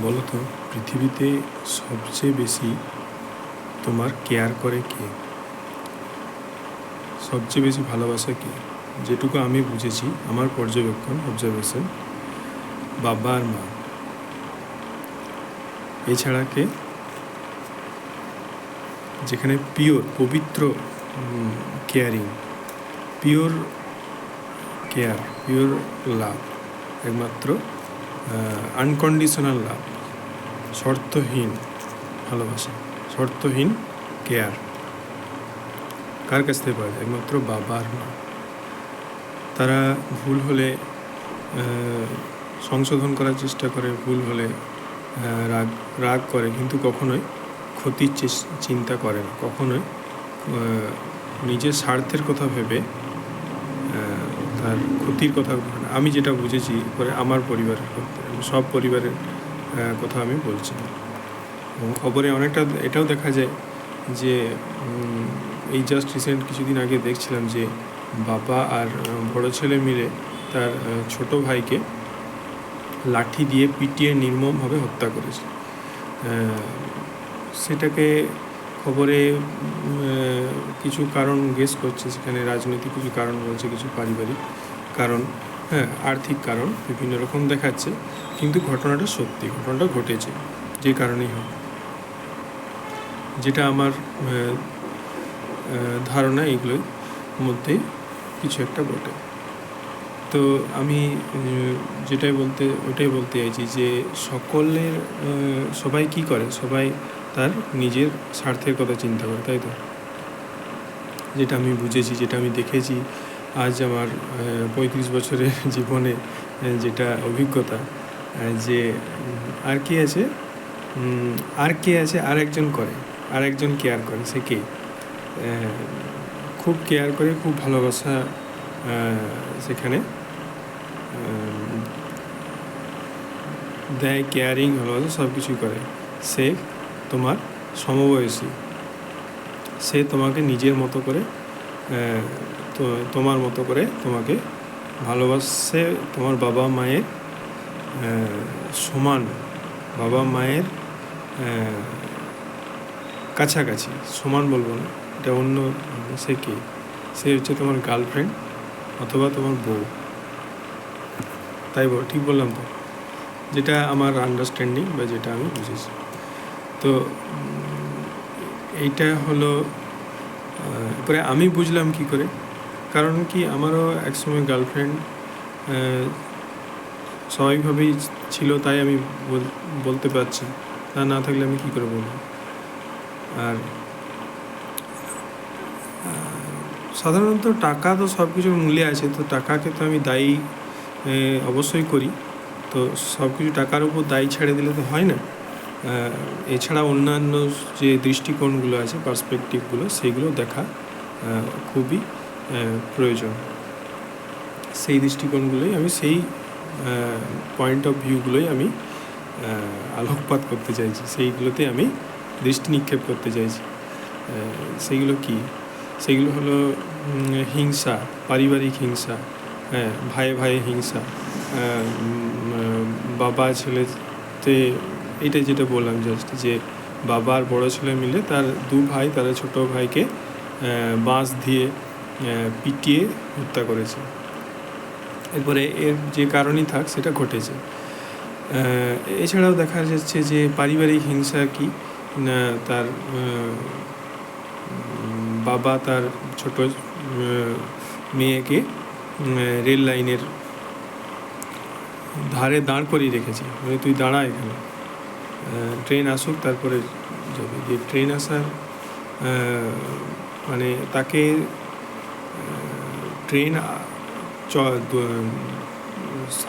বলো তো, পৃথিবীতে সবচেয়ে বেশি তোমার কেয়ার করে কে? সবচেয়ে বেশি ভালোবাসা কে? যেটুকু আমি বুঝেছি, আমার পর্যবেক্ষণ, অবজারভেশন, বাবা আর মা। এছাড়া কে? যেখানে পিওর, পবিত্র কেয়ারিং, পিওর কেয়ার, পিওর লাভ, একমাত্র আনকন্ডিশনাল লাভ, শর্তহীন ভালোবাসা, শর্তহীন কেয়ার কার কাছ থেকে পাওয়া যায়? একমাত্র বাবা আর মা। তারা ভুল হলে সংশোধন করার চেষ্টা করে, ভুল হলে রাগ রাগ করে, কিন্তু কখনোই ক্ষতির চিন্তা করে না, কখনোই নিজের স্বার্থের কথা ভেবে তার ক্ষতির কথা ভাবে না। আমি যেটা বুঝেছি পরে আমার পরিবারের ক্ষেত্রে, সব পরিবারের কথা আমি বলছি না। এবং খবরে অনেকটা এটাও দেখা যায় যে এই জাস্ট রিসেন্ট কিছুদিন আগে দেখছিলাম যে বাবা আর বড় ছেলে মিলে তার ছোট ভাইকে লাঠি দিয়ে পিটিয়ে নির্মমভাবে হত্যা করেছে। সেটাকে খবরে কিছু কারণ গেস করছে, সেখানে রাজনৈতিক কিছু কারণ বলছে, কিছু পারিবারিক কারণ, আর্থিক কারণ, বিভিন্ন রকম দেখাচ্ছে, কিন্তু ঘটনাটা সত্যি, ঘটনাটা ঘটেছে যে কারণেই হোক। যেটা আমার ধারণা, এগুলোর মধ্যে কিছু একটা ঘটে। তো আমি ওটাই বলতে চাইছি যে সবাই কি করে, সবাই তার নিজের স্বার্থের কথা চিন্তা করে, তাই তো? যেটা আমি বুঝেছি, যেটা আমি দেখেছি আজ আমার 35 বছরের জীবনে, যেটা অভিজ্ঞতা, যে আর কে আছে, আর একজন কেয়ার করে। সে কে? খুব কেয়ার করে, খুব ভালোবাসা সেখানে দেয়, কেয়ারিং, ভালোবাসা সব কিছুই করে। সে তোমার সমবয়সী, সে তোমাকে নিজের মতো করে, তোমার মতো করে তোমাকে ভালোবাসে, তোমার বাবা মায়ের সমান, বাবা মায়ের কাছাকাছি, সমান বলবো না, এটা অন্য। সে কে? সে হচ্ছে তোমার গার্লফ্রেন্ড অথবা তোমার বউ, তাই ঠিক বললাম তো? যেটা আমার আন্ডারস্ট্যান্ডিং বা যেটা আমি বুঝেছি। তো এইটা হলো, পরে আমি বুঝলাম কি করে, কারণ কি আমারও একসময় গার্লফ্রেন্ড স্বাভাবিকভাবেই ছিল, তাই আমি বলতে পারছি, তা না থাকলে আমি কী করে বলবো। আর সাধারণত টাকা তো সব কিছুর মূল্যে আছে, তো টাকাকে তো আমি দায়ী অবশ্যই করি, তো সব কিছু টাকার উপর দায়ী ছেড়ে দিলে তো হয় না। এছাড়া অন্যান্য যে দৃষ্টিকোণগুলো আছে, পার্সপেক্টিভগুলো, সেগুলো দেখা খুবই প্রয়োজন। সেই দৃষ্টিকোণগুলোই আমি, সেই পয়েন্ট অফ ভিউগুলোই আমি আলোকপাত করতে চাইছি, সেইগুলোতে আমি দৃষ্টি নিক্ষেপ করতে চাইছি। সেইগুলো কি? সেগুলো হলো হিংসা, পারিবারিক হিংসা, ভাইয়ে ভাইয়ে হিংসা, বাবা ছেলেতে, এইটা যেটা বললাম জাস্ট, যে বাবা আর বড়ো ছেলে মিলে তার দু ভাই, তার ছোটো ভাইকে বাঁশ দিয়ে পিটিয়ে হত্যা করেছে। এরপরে এর যে কারণই থাক, সেটা ঘটেছে। এছাড়াও দেখা যাচ্ছে যে পারিবারিক হিংসা কি না, তার বাবা তার ছোট মেয়েকে রেল লাইনের ধারে দাঁড় করিয়ে রেখেছে, মানে তুই দাঁড়া এখানে, ট্রেন আসুক তারপরে যাবে। যে ট্রেন আসার মানে তাকে ট্রেন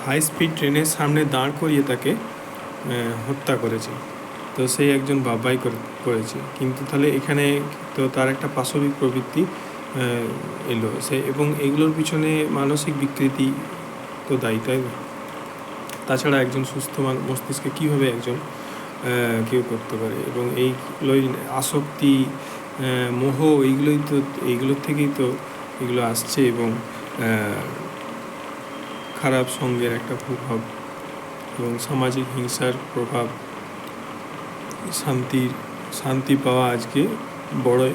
হাই স্পিড ট্রেনের সামনে দাঁড় করিয়ে তাকে হত্যা করেছে। তো সেই একজন বাবাই করেছে, কিন্তু তাহলে এখানে তো তার একটা পাশবিক প্রবৃত্তি এলো সে, এবং এগুলোর পিছনে মানসিক বিকৃতি তো দায়ী, তাই না? তাছাড়া একজন সুস্থ মস্তিষ্কে কীভাবে একজন কেউ করতে পারে? এবং এইগুলোই আসক্তি, মোহ, এইগুলোর থেকেই তো এগুলো আসছে, এবং খারাপ সঙ্গের একটা প্রভাব এবং সামাজিক হিংসার প্রভাব শান্তি পাওয়া আজকে বড়ই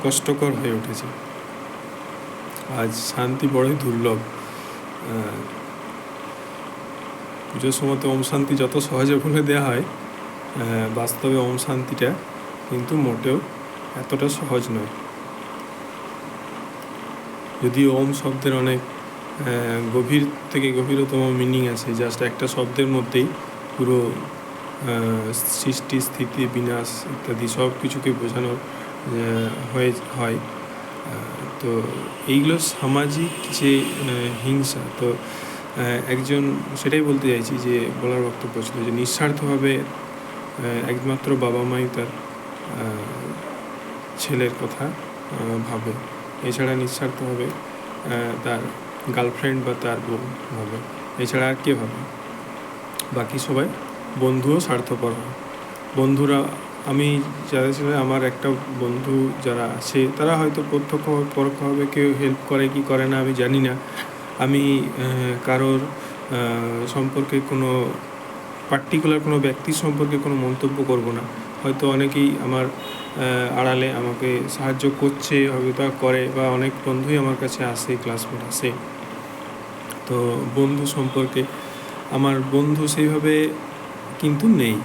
কষ্টকর হয়ে উঠেছে। আজ শান্তি বড়ই দুর্লভ। পুজোর সময় তো ওম শান্তি যত সহজে বলে দেওয়া হয়, বাস্তবে ওম শান্তিটা কিন্তু মোটেও এতটা সহজ নয়। যদিও ওম শব্দের অনেক গভীর থেকে গভীরতম মিনিং আছে। জাস্ট একটা শব্দের মধ্যেই পুরো সৃষ্টি, স্থিতি, বিনাশ ইত্যাদি সব কিছুকে বোঝানো হয়। তো এইগুলো সামাজিক যে হিংসা, তো একজন সেটাই বলতে চাইছি যে বলার বক্তব্য ছিল যে নিঃস্বার্থভাবে একমাত্র বাবা মাই তার ছেলের কথা ভাবে, এছাড়া নিঃস্বার্থভাবে তার গার্লফ্রেন্ড বা তার বোন ভাবে, এছাড়া আর কে ভাবে? বাকি সবাই বন্ধুও স্বার্থপর হয়। বন্ধুরা, আমি যাদের ছিল আমার একটা বন্ধু যারা আছে তারা হয়তো প্রত্যক্ষ পরোক্ষভাবে কেউ হেল্প করে কি করে না আমি জানি না। আমি কারোর সম্পর্কে কোনো পার্টিকুলার কোনো ব্যক্তির সম্পর্কে কোনো মন্তব্য করব না। হয়তো অনেকেই আমার আড়ালে আমাকে সাহায্য করছে, হয়তো করে, বা অনেক বন্ধুই আমার কাছে আসে, ক্লাসমেট আসে। তো বন্ধু সম্পর্কে আমার বন্ধু সেইভাবে কিন্তু নেই,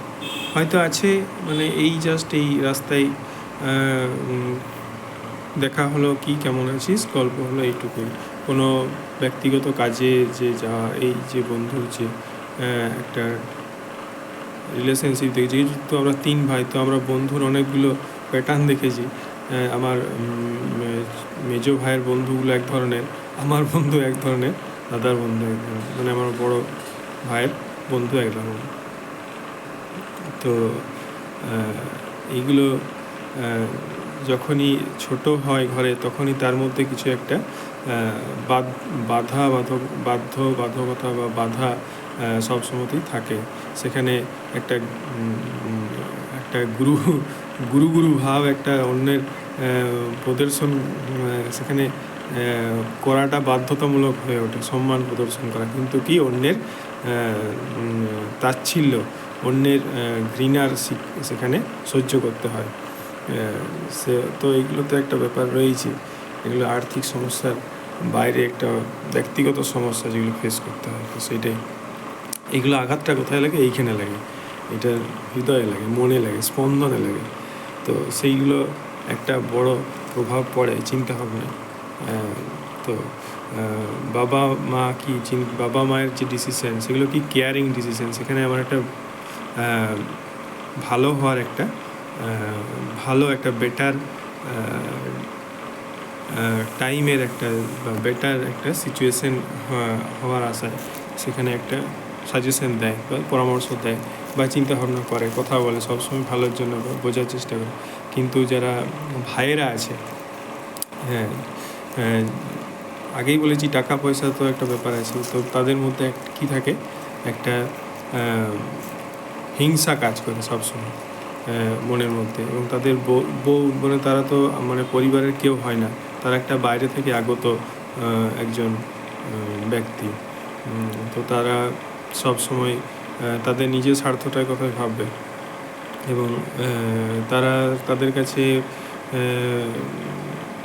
হয়তো আছে, মানে এই জাস্ট এই রাস্তায় দেখা হলো, কি কেমন আছিস, গল্প হলো, এইটুকুই। কোনো ব্যক্তিগত কাজে যে যাওয়া, এই যে বন্ধুর যে একটা রিলেশনশিপ দেখেছি, যেহেতু আমরা 3 ভাই, তো আমরা বন্ধুর অনেকগুলো প্যাটার্ন দেখেছি। আমার মেজো ভাইয়ের বন্ধুগুলো এক ধরনের, আমার বন্ধু এক ধরনের, দাদার বন্ধু এক ধরনের, মানে আমার বড় ভাইয়ের বন্ধু এক ধরনের। তো এইগুলো যখনই ছোট হয় ঘরে, তখনই তার মধ্যে কিছু একটা বাধ্যবাধকতা বা বাধা সবসময়তেই থাকে। সেখানে একটা গুরু ভাব, একটা অন্যের প্রদর্শন সেখানে করাটা বাধ্যতামূলক হয়ে ওঠে, সম্মান প্রদর্শন করা। কিন্তু কি অন্যের তাচ্ছিল্য, অন্যের ঘৃণার সেখানে সহ্য করতে হয়। তো এইগুলো তো একটা ব্যাপার রয়েছে। এগুলো আর্থিক সমস্যার বাইরে একটা ব্যক্তিগত সমস্যা যেগুলো ফেস করতে হয়। তো সেইটাই, এইগুলো আঘাতটা কোথায় লাগে? এইখানে লাগে, এটা হৃদয়ে লাগে, মনে লাগে, স্পন্দনে লাগে। তো সেইগুলো একটা বড় প্রভাব পড়ে চিন্তাভাবনায়। তো বাবা মায়ের যে ডিসিশন, সেগুলো কি কেয়ারিং ডিসিশন? সেখানে আমার একটা ভালো হওয়ার একটা ভালো একটা বেটার টাইমের একটা বা বেটার একটা সিচুয়েশান হওয়ার আশায় সেখানে একটা সাজেশন দেয় বা পরামর্শ দেয় বা চিন্তাভাবনা করে, কথা বলে, সবসময় ভালোর জন্য বোঝার চেষ্টা করে। কিন্তু যারা ভাইয়েরা আছে, আগেই বলেছি টাকা পয়সা তো একটা ব্যাপার আছে। তো তাদের মধ্যে কী থাকে? একটা হিংসা কাজ করে সবসময় মনের মধ্যে। এবং তাদের বউ মানে তারা তো মানে পরিবারের কেউ হয় না, তারা একটা বাইরে থেকে আগত একজন ব্যক্তি। তো তারা সবসময় তাদের নিজের স্বার্থটার কথাই ভাববে। এবং তারা তাদের কাছে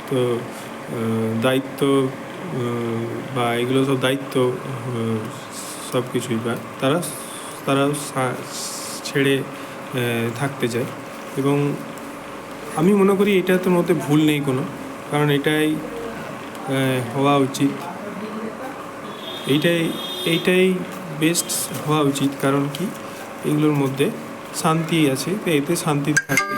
তো দায়িত্ব বা এগুলো সব দায়িত্ব সব কিছুই, বা তারা ছেড়ে থাকতে চায়। এবং আমি মনে করি এটাতে মধ্যে ভুল নেই কোনো, কারণ এটাই হওয়া উচিত, এইটাই বেস্ট হওয়া উচিত। কারণ কি, এগুলোর মধ্যে শান্তি আছে, তো এতে শান্তি থাকতে